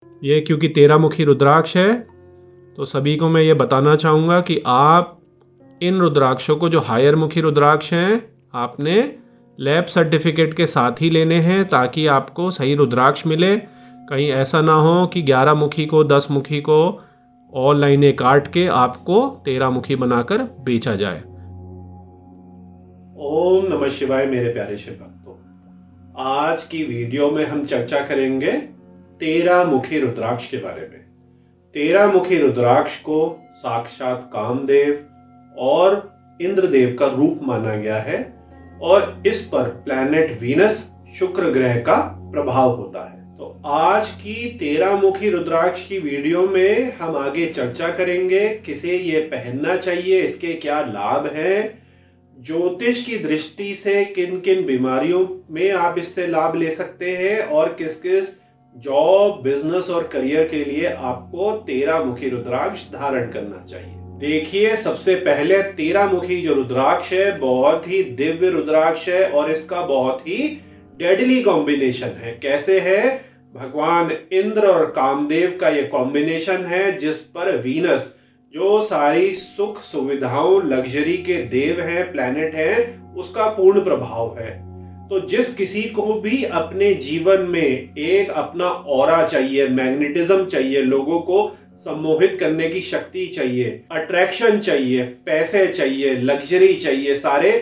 ये क्योंकि 13 मुखी रुद्राक्ष है तो सभी को मैं ये बताना चाहूँगा कि आप इन रुद्राक्षों को, जो हायर मुखी रुद्राक्ष हैं, आपने लैब सर्टिफिकेट के साथ ही लेने हैं ताकि आपको सही रुद्राक्ष मिले। कहीं ऐसा ना हो कि 11 मुखी को, 10 मुखी को और लाइनें काट के आपको 13 मुखी बनाकर बेचा जाए। ओम नमः शिवाय मेरे प्यारे शिव भक्तों, आज की वीडियो में हम चर्चा करेंगे 13 मुखी रुद्राक्ष के बारे में। 13 मुखी रुद्राक्ष को साक्षात कामदेव और इंद्रदेव का रूप माना गया है और इस पर प्लैनेट वीनस, शुक्र ग्रह का प्रभाव होता है। तो आज की 13 मुखी रुद्राक्ष की वीडियो में हम आगे चर्चा करेंगे किसे ये पहनना चाहिए, इसके क्या लाभ हैं, ज्योतिष की दृष्टि से किन किन बीमारियों में आप इससे लाभ ले सकते हैं और किस किस जॉब, बिजनेस और करियर के लिए आपको 13 मुखी रुद्राक्ष धारण करना चाहिए। देखिए, सबसे पहले 13 मुखी जो रुद्राक्ष है बहुत ही दिव्य रुद्राक्ष है और इसका बहुत ही डेडली कॉम्बिनेशन है। कैसे है? भगवान इंद्र और कामदेव का ये कॉम्बिनेशन है जिस पर वीनस, जो सारी सुख सुविधाओं, लग्जरी के देव हैं, प्लैनेट हैं, उसका पूर्ण प्रभाव है। तो जिस किसी को भी अपने जीवन में एक अपना ऑरा चाहिए, मैग्नेटिज्म चाहिए, लोगों को सम्मोहित करने की शक्ति चाहिए, अट्रैक्शन चाहिए, पैसे चाहिए, लग्जरी चाहिए, सारे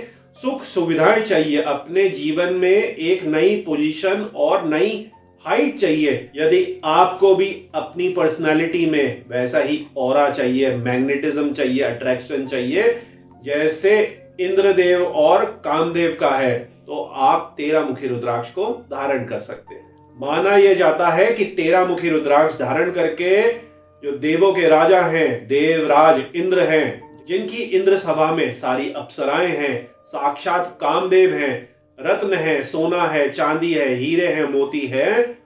सुख सुविधाएं चाहिए, अपने जीवन में एक नई पोजीशन और नई हाइट चाहिए, यदि आपको भी अपनी पर्सनालिटी में वैसा ही ऑरा चाहिए, मैग्नेटिज्म चाहिए, अट्रैक्शन चाहिए जैसे इंद्रदेव और कामदेव का है, तो आप 13 मुखी रुद्राक्ष को धारण कर सकते हैं। माना यह जाता है कि 13 मुखी रुद्राक्ष धारण करके जो देवों के राजा हैं, देवराज इंद्र हैं, जिनकी इंद्र सभा में सारी अप्सराएं हैं, साक्षात कामदेव हैं, रत्न है, सोना है, चांदी है, हीरे हैं, मोती है,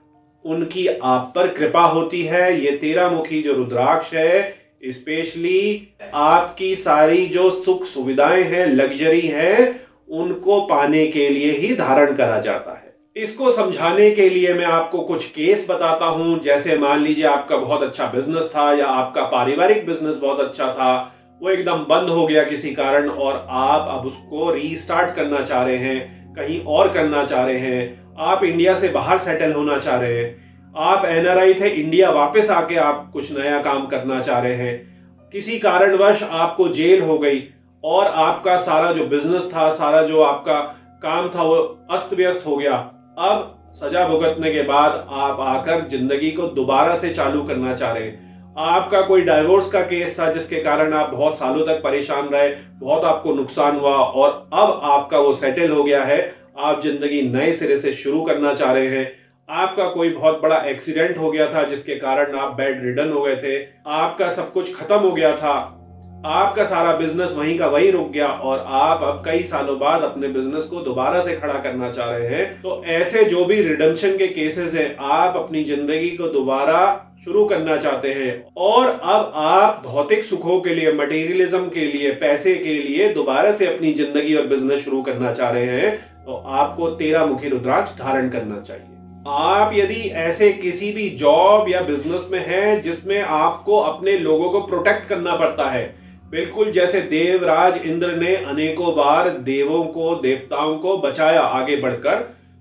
उनकी आप पर कृपा होती है। ये 13 मुखी जो रुद्राक्ष है स्पेशली आपकी सारी जो सुख सुविधाएं हैं, लग्जरी है, उनको पाने के लिए ही धारण करा जाता है। इसको समझाने के लिए मैं आपको कुछ केस बताता हूं। जैसे मान लीजिए आपका बहुत अच्छा बिजनेस था या आपका पारिवारिक बिजनेस बहुत अच्छा था, वो एकदम बंद हो गया किसी कारण और आप अब उसको रीस्टार्ट करना चाह रहे हैं, कहीं और करना चाह रहे हैं, आप इंडिया से बाहर सेटल होना चाह रहे हैं, आप एनआरआई थे, इंडिया वापस आके आप कुछ नया काम करना चाह रहे हैं, किसी कारणवश आपको जेल हो गई और आपका सारा जो बिजनेस था, सारा जो आपका काम था वो अस्त व्यस्त हो गया। अब सजा भुगतने के बाद आप आकर जिंदगी को दोबारा से चालू करना चाह रहे हैं। आपका कोई डाइवोर्स का केस था जिसके कारण आप बहुत सालों तक परेशान रहे, बहुत आपको नुकसान हुआ और अब आपका वो सेटल हो गया है, आप जिंदगी नए सिरे से शुरू करना चाह रहे हैं। आपका कोई बहुत बड़ा एक्सीडेंट हो गया था जिसके कारण आप बेड रिडन हो गए थे, आपका सब कुछ खत्म हो गया था, आपका सारा बिजनेस वहीं का वहीं रुक गया और आप अब कई सालों बाद अपने बिजनेस को दोबारा से खड़ा करना चाह रहे हैं। तो ऐसे जो भी रिडेम्पशन के केसेस हैं, आप अपनी जिंदगी को दोबारा शुरू करना चाहते हैं और अब आप भौतिक सुखों के लिए, मटेरियलिज्म के लिए, पैसे के लिए दोबारा से अपनी जिंदगी और बिजनेस शुरू करना चाह रहे हैं, तो आपको 13 मुखी रुद्राक्ष धारण करना चाहिए। आप यदि ऐसे किसी भी जॉब या बिजनेस में हैं जिसमें आपको अपने लोगों को प्रोटेक्ट करना पड़ता है, बिल्कुल जैसे देवराज इंद्र ने अनेकों बार देवों को, देवताओं को बचाया आगे बढ़कर,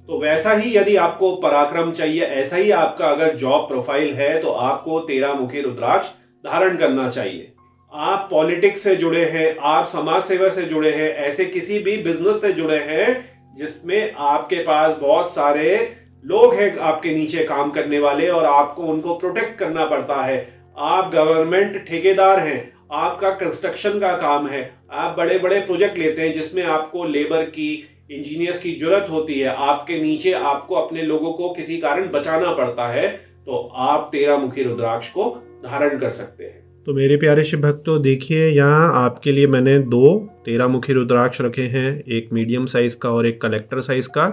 तो वैसा ही यदि आपको पराक्रम चाहिए, ऐसा ही आपका अगर जॉब प्रोफाइल है, तो आपको 13 मुखी रुद्राक्ष धारण करना चाहिए। आप पॉलिटिक्स से जुड़े हैं, आप समाज सेवा से जुड़े हैं, ऐसे किसी भी बिजनेस से जुड़े हैं जिसमें आपके पास बहुत सारे लोग हैं आपके नीचे काम करने वाले और आपको उनको प्रोटेक्ट करना पड़ता है, आप गवर्नमेंट ठेकेदार हैं, आपका कंस्ट्रक्शन का काम है, आप बड़े बड़े प्रोजेक्ट लेते हैं जिसमें आपको लेबर की, इंजीनियर्स की जरूरत होती है, आपके नीचे आपको अपने लोगों को किसी कारण बचाना पड़ता है, तो आप 13 मुखी रुद्राक्ष को धारण कर सकते हैं। तो मेरे प्यारे शिव भक्तों, देखिए यहाँ आपके लिए मैंने 2 13 मुखी रुद्राक्ष रखे हैं, एक मीडियम साइज का और एक कलेक्टर साइज का।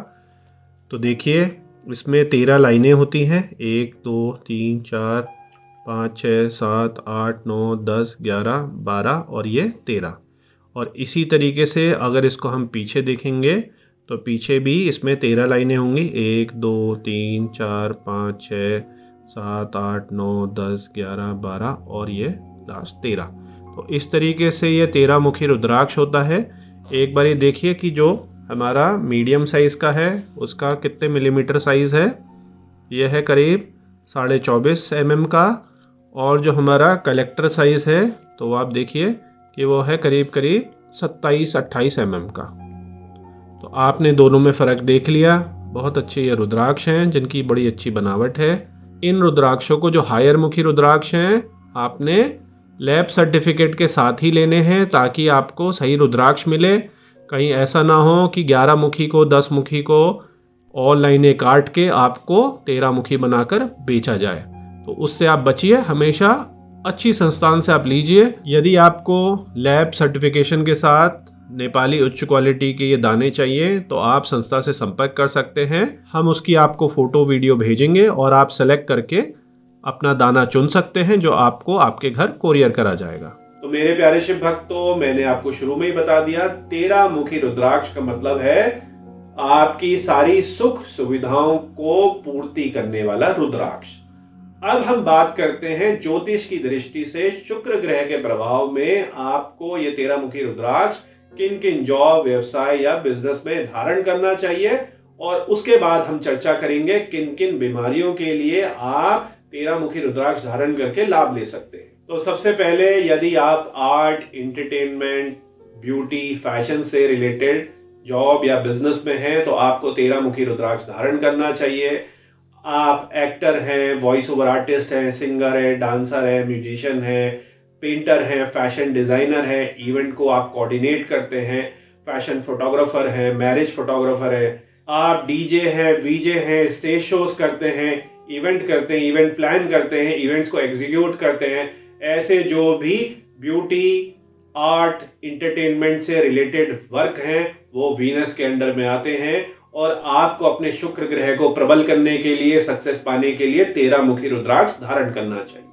तो देखिए इसमें 13 लाइनें होती हैं, 1 2 3 4 5 6 7 8 9 10 11 12 और ये 13। और इसी तरीके से अगर इसको हम पीछे देखेंगे तो पीछे भी इसमें 13 लाइनें होंगी, 1 2 3 4 5 6 7, 8, 9, 10, 11, 12 और ये लास्ट 13। तो इस तरीके से ये 13 मुखी रुद्राक्ष होता है। एक बार ये देखिए कि जो हमारा मीडियम साइज़ का है उसका कितने मिलीमीटर साइज़ है। यह है करीब 24.5 mm का, और जो हमारा कलेक्टर साइज़ है तो आप देखिए कि वो है करीब 27-28 mm का। तो आपने दोनों में फ़र्क देख लिया। बहुत अच्छे ये रुद्राक्ष हैं जिनकी बड़ी अच्छी बनावट है। इन रुद्राक्षों को, जो हायर मुखी रुद्राक्ष हैं, आपने लैब सर्टिफिकेट के साथ ही लेने हैं ताकि आपको सही रुद्राक्ष मिले। कहीं ऐसा ना हो कि 11 मुखी को 10 मुखी को ऑनलाइन काट के आपको 13 मुखी बनाकर बेचा जाए। तो उससे आप बचिए। हमेशा अच्छी संस्थान से आप लीजिए। यदि आपको लैब सर्टिफिकेशन के साथ नेपाली उच्च क्वालिटी के ये दाने चाहिए तो आप संस्था से संपर्क कर सकते हैं। हम उसकी आपको फ़ोटो वीडियो भेजेंगे और आप सेलेक्ट करके अपना दाना चुन सकते हैं जो आपको आपके घर कोरियर करा जाएगा। तो मेरे प्यारे शिव भक्तों, मैंने आपको शुरू में ही बता दिया, 13 मुखी रुद्राक्ष का मतलब है आपकी सारी सुख सुविधाओं को पूर्ति करने वाला रुद्राक्ष। अब हम बात करते हैं ज्योतिष की दृष्टि से शुक्र ग्रह के प्रभाव में आपको ये 13 मुखी रुद्राक्ष किन किन जॉब, व्यवसाय या बिजनेस में धारण करना चाहिए, और उसके बाद हम चर्चा करेंगे किन किन बीमारियों के लिए आप 13 मुखी रुद्राक्ष धारण करके लाभ ले सकते हैं। तो सबसे पहले, यदि आप आर्ट, एंटरटेनमेंट, ब्यूटी, फैशन से रिलेटेड जॉब या बिजनेस में हैं तो आपको 13 मुखी रुद्राक्ष धारण करना चाहिए। आप एक्टर हैं, वॉइस ओवर आर्टिस्ट हैं, सिंगर है, डांसर है, म्यूजिशियन है, पेंटर हैं, फैशन डिजाइनर है, इवेंट को आप कोऑर्डिनेट करते हैं, फैशन फोटोग्राफर है, मैरिज फोटोग्राफर है, आप डीजे हैं, वीजे हैं, स्टेज शोज करते हैं, इवेंट करते हैं, इवेंट प्लान करते हैं, इवेंट्स को एग्जीक्यूट करते हैं, ऐसे जो भी ब्यूटी, आर्ट, एंटरटेनमेंट से रिलेटेड वर्क हैं वो वीनस के अंडर में आते हैं। और आपको अपने शुक्र ग्रह को प्रबल करने के लिए, सक्सेस पाने के लिए 13 मुखी रुद्राक्ष धारण करना चाहिए।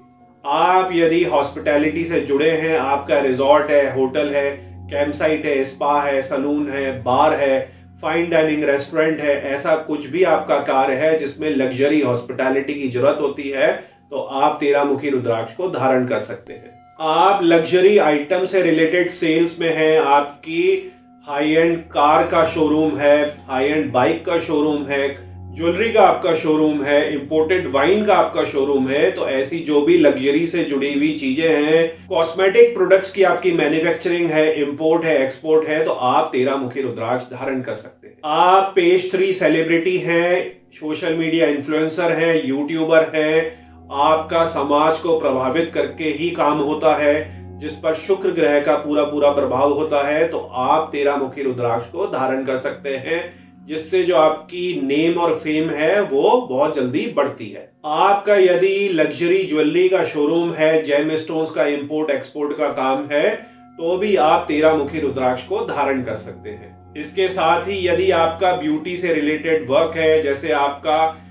आप यदि हॉस्पिटैलिटी से जुड़े हैं, आपका रिजॉर्ट है, होटल है, कैंप साइट है, स्पा है, सलून है, बार है, फाइन डाइनिंग रेस्टोरेंट है, ऐसा कुछ भी आपका कार्य है जिसमें लग्जरी हॉस्पिटैलिटी की जरूरत होती है तो आप 13 मुखी रुद्राक्ष को धारण कर सकते हैं। आप लग्जरी आइटम से रिलेटेड सेल्स में हैं, आपकी हाई एंड कार का शोरूम है, हाई एंड बाइक का शोरूम है, ज्वेलरी का आपका शोरूम है, इंपोर्टेड वाइन का आपका शोरूम है, तो ऐसी जो भी लग्जरी से जुड़ी हुई चीजें हैं, कॉस्मेटिक प्रोडक्ट्स की आपकी मैन्युफैक्चरिंग है, इंपोर्ट है, एक्सपोर्ट है, तो आप 13 मुखी रुद्राक्ष धारण कर सकते हैं। आप पेस्ट्री सेलिब्रिटी हैं, सोशल मीडिया इन्फ्लुएंसर हैं, यूट्यूबर हैं, आपका समाज को प्रभावित करके ही काम होता है, जिस पर शुक्र ग्रह का पूरा प्रभाव होता है, तो आप 13 मुखी रुद्राक्ष को धारण कर सकते हैं, जिससे जो आपकी नेम और फेम है वो बहुत जल्दी बढ़ती है। आपका यदि लग्जरी ज्वेलरी का शोरूम है, जेम स्टोन्स का इंपोर्ट एक्सपोर्ट का काम है, तो भी आप 13 मुखी रुद्राक्ष को धारण कर सकते हैं। इसके साथ ही यदि आपका ब्यूटी से रिलेटेड वर्क है, जैसे आपका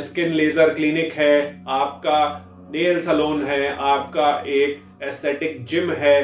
स्किन लेजर क्लिनिक है, आपका नेल सैलून है, आपका एक एस्थेटिक जिम है,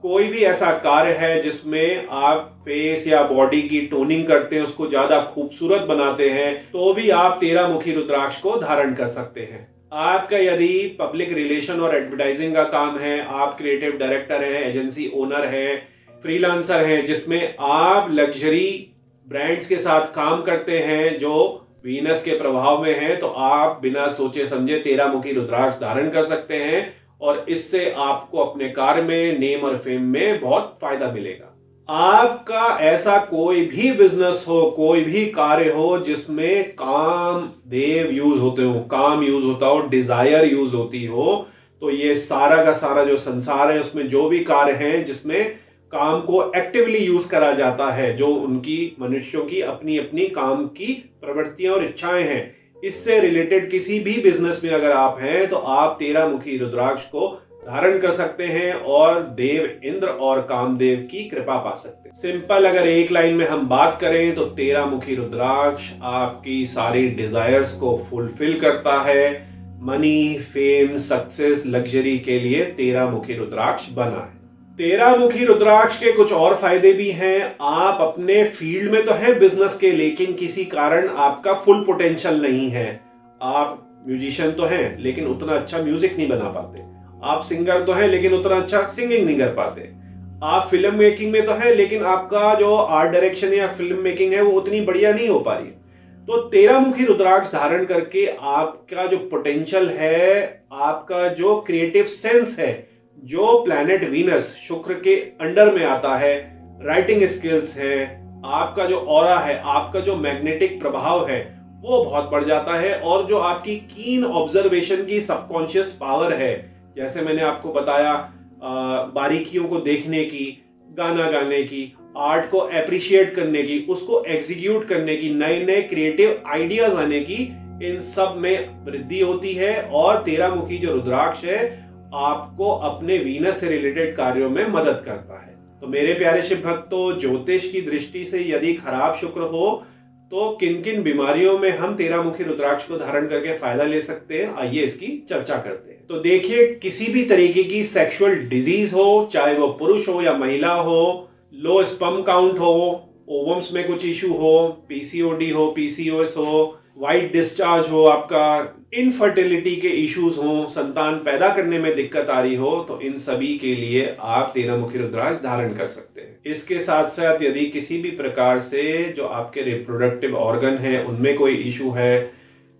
कोई भी ऐसा कार्य है जिसमें आप फेस या बॉडी की टोनिंग करते हैं, उसको ज्यादा खूबसूरत बनाते हैं, तो भी आप 13 मुखी रुद्राक्ष को धारण कर सकते हैं। आपका यदि पब्लिक रिलेशन और एडवर्टाइजिंग का काम है, आप क्रिएटिव डायरेक्टर हैं, एजेंसी ओनर हैं, फ्रीलांसर हैं, जिसमें आप लग्जरी ब्रांड्स के साथ काम करते हैं जो वीनस के प्रभाव में हैं, तो आप बिना सोचे समझे 13 मुखी रुद्राक्ष धारण कर सकते हैं और इससे आपको अपने कार्य में, नेम और फेम में बहुत फायदा मिलेगा। आपका ऐसा कोई भी बिजनेस हो, कोई भी कार्य हो जिसमें काम देव यूज होते हो, काम यूज होता हो, डिजायर यूज होती हो, तो ये सारा का सारा जो संसार है उसमें जो भी कार्य हैं जिसमें काम को एक्टिवली यूज करा जाता है, जो उनकी मनुष्यों की अपनी अपनी काम की प्रवृत्तियां और इच्छाएं हैं, इससे रिलेटेड किसी भी बिजनेस में अगर आप हैं तो आप 13 मुखी रुद्राक्ष को धारण कर सकते हैं और देव इंद्र और कामदेव की कृपा पा सकते हैं। सिंपल अगर एक लाइन में हम बात करें तो 13 मुखी रुद्राक्ष आपकी सारी डिजायर्स को फुलफिल करता है। मनी, फेम, सक्सेस, लग्जरी के लिए 13 मुखी रुद्राक्ष बना है। 13 मुखी रुद्राक्ष के कुछ और फायदे भी हैं। आप अपने फील्ड में तो हैं बिजनेस के, लेकिन किसी कारण आपका फुल पोटेंशियल नहीं है, आप म्यूजिशियन तो हैं लेकिन उतना अच्छा म्यूजिक नहीं बना पाते, आप सिंगर तो हैं लेकिन उतना अच्छा सिंगिंग नहीं कर पाते, आप फिल्म मेकिंग में तो हैं लेकिन आपका जो आर्ट डायरेक्शन या फिल्म मेकिंग है वो उतनी बढ़िया नहीं हो पा रही। तो 13 मुखी रुद्राक्ष धारण करके आपका जो पोटेंशियल है, आपका जो क्रिएटिव सेंस है, जो प्लैनेट वीनस शुक्र के अंडर में आता है, राइटिंग स्किल्स है, आपका जो ऑरा है, आपका जो मैग्नेटिक प्रभाव है वो बहुत बढ़ जाता है। और जो आपकी कीन ऑब्जर्वेशन की सबकॉन्शियस पावर है, जैसे मैंने आपको बताया, बारीकियों को देखने की, गाना गाने की, आर्ट को एप्रिशिएट करने की, उसको एग्जीक्यूट करने की, नए नए क्रिएटिव आइडियाज आने की, इन सब में वृद्धि होती है। और 13 मुखी जो रुद्राक्ष है आपको अपने वीनस से रिलेटेड कार्यों में मदद करता है। तो मेरे प्यारे शिव भक्तों, ज्योतिष की दृष्टि से यदि खराब शुक्र हो तो किन किन बीमारियों में हम 13 मुखी रुद्राक्ष को धारण करके फायदा ले सकते हैं, आइए इसकी चर्चा करते हैं। तो देखिए, किसी भी तरीके की सेक्सुअल डिजीज हो, चाहे वो पुरुष हो या महिला हो, लो स्पर्म काउंट हो, ओवम्स में कुछ इशू हो, पीसीओडी हो, पीसीओएस हो, वाइट डिस्चार्ज हो, आपका इनफर्टिलिटी के इश्यूज हो, संतान पैदा करने में दिक्कत आ रही हो, तो इन सभी के लिए आप 13 मुखी रुद्राक्ष धारण कर सकते हैं। इसके साथ साथ यदि किसी भी प्रकार से जो आपके रिप्रोडक्टिव ऑर्गन है उनमें कोई इशू है,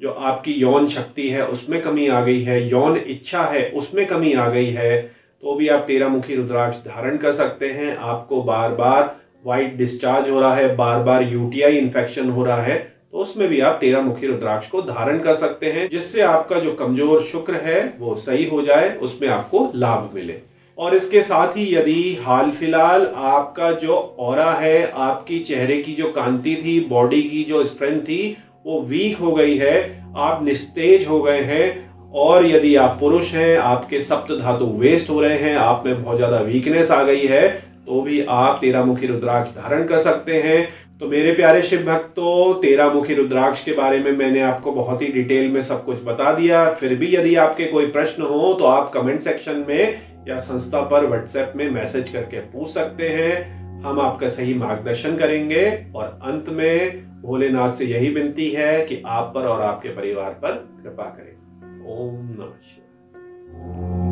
जो आपकी यौन शक्ति है उसमें कमी आ गई है, यौन इच्छा है उसमें कमी आ गई है, तो भी आप 13 मुखी रुद्राक्ष धारण कर सकते हैं। आपको बार बार वाइट डिस्चार्ज हो रहा है, बार बार यूटीआई इन्फेक्शन हो रहा है, तो उसमें भी आप 13 मुखी रुद्राक्ष को धारण कर सकते हैं, जिससे आपका जो कमजोर शुक्र है वो सही हो जाए, उसमें आपको लाभ मिले। और इसके साथ ही यदि हाल फिलहाल आपका जो ऑरा है, आपकी चेहरे की जो कांति थी, बॉडी की जो स्ट्रेंथ थी वो वीक हो गई है, आप निस्तेज हो गए हैं, और यदि आप पुरुष हैं, आपके सप्त धातु वेस्ट हो रहे हैं, आप में बहुत ज्यादा वीकनेस आ गई है, तो भी आप 13 मुखी रुद्राक्ष धारण कर सकते हैं। तो मेरे प्यारे शिव भक्तों, 13 मुखी रुद्राक्ष के बारे में मैंने आपको बहुत ही डिटेल में सब कुछ बता दिया। फिर भी यदि आपके कोई प्रश्न हो तो आप कमेंट सेक्शन में या संस्था पर व्हाट्सएप में मैसेज करके पूछ सकते हैं, हम आपका सही मार्गदर्शन करेंगे। और अंत में भोलेनाथ से यही विनती है कि आप पर और आपके परिवार पर कृपा करें। ओम नमः शिवाय।